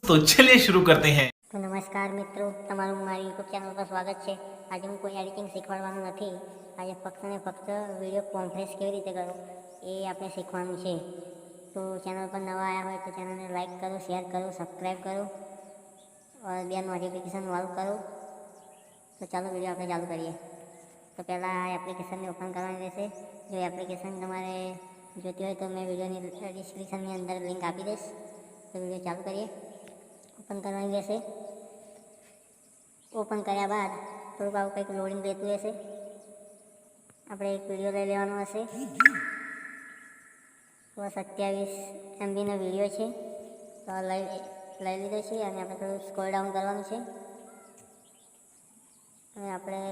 तो चलिए शुरू करते हैं। તો નમસ્કાર મિત્રો, તમારું મારી યુટ્યુબ ચેનલ પર સ્વાગત છે। આજે હું કોઈ એડિટિંગ શીખવાડવાનું નથી। આજે ફક્ત ને ફક્ત વિડીયો કોમ્પ્રેસ કેવી રીતે કરો એ આપણે શીખવાનું છે। તો ચેનલ પર નવા આવ્યા હોય તો ચેનલને લાઈક કરો, શેર કરો, સબસ્ક્રાઈબ કરો और બે નોટિફિકેશન વાલ કરો। તો ચાલો વિડીયો આપણે ચાલુ કરીએ। તો પહેલાં આ એપ્લિકેશનને ઓપન કરવાની રહેશે। જો એપ્લિકેશન તમારે જોતી હોય તો મેં વિડીયોની ડિસ્ક્રિપ્શનની અંદર લિંક આપી દઈશ। તો વિડીયો ચાલુ કરીએ। ઓપન કરવાની રહેશે। ઓપન કર્યા બાદ થોડુંક આવું કંઈક લોડિંગ લેતું રહેશે। આપણે એક વિડીયો લઈ લેવાનો હશે। બસ 27 MBનો વિડીયો છે તો લઈ લીધો છે અને આપણે થોડું સ્ક્રોલ ડાઉન કરવાનું છે અને આપણે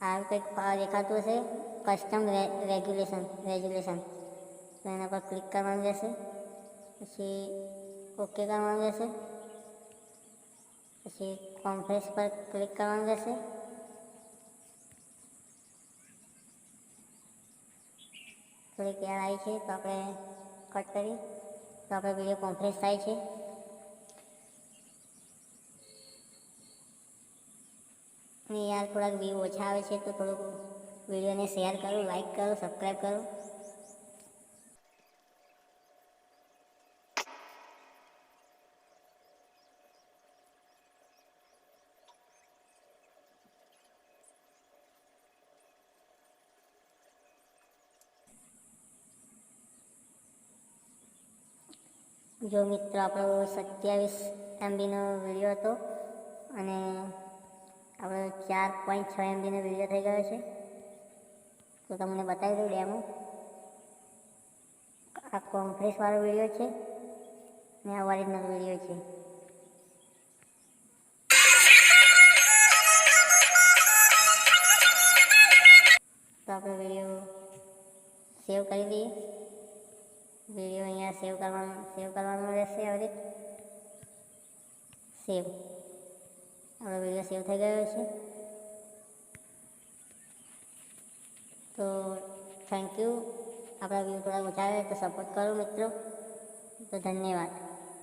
આ કંઈક દેખાતું હશે કસ્ટમ રેગ્યુલેશન તો એના પર ક્લિક કરવાનું રહેશે। પછી ઓકે કરવાનું રહેશે। પછી કોમ્પ્રેસ પર ક્લિક કરવાનું રહેશે। થોડીક એર આવી છે તો આપણે કટ કરી તો આપણે વિડીયો કોમ્પ્રેસ થાય છે। અને યાર થોડાક વ્યૂ ઓછા આવે છે તો થોડુંક વિડીયોને શેર કરો, લાઈક કરો, સબસ્ક્રાઈબ કરો। જો મિત્રો આપણો 27 MBનો વિડીયો હતો અને આપણો 4.6 MBનો વિડીયો થઈ ગયો છે। તો તમને બતાવી દઉં ડેમો। આ કોમ્પ્રેસવાળો વિડીયો છે અને આ ઓરિજિનલ વિડીયો છે। તો આપણે વિડીયો સેવ કરી દઈએ। વિડીયો અહીંયા સેવ કરવાનો રહેશે। હવે સેવ, આપણો વિડીયો સેવ થઈ ગયો છે। તો થેન્ક યુ। આપણા વ્યૂ થોડા ઓછા આવે તો સપોર્ટ કરો મિત્રો। તો ધન્યવાદ।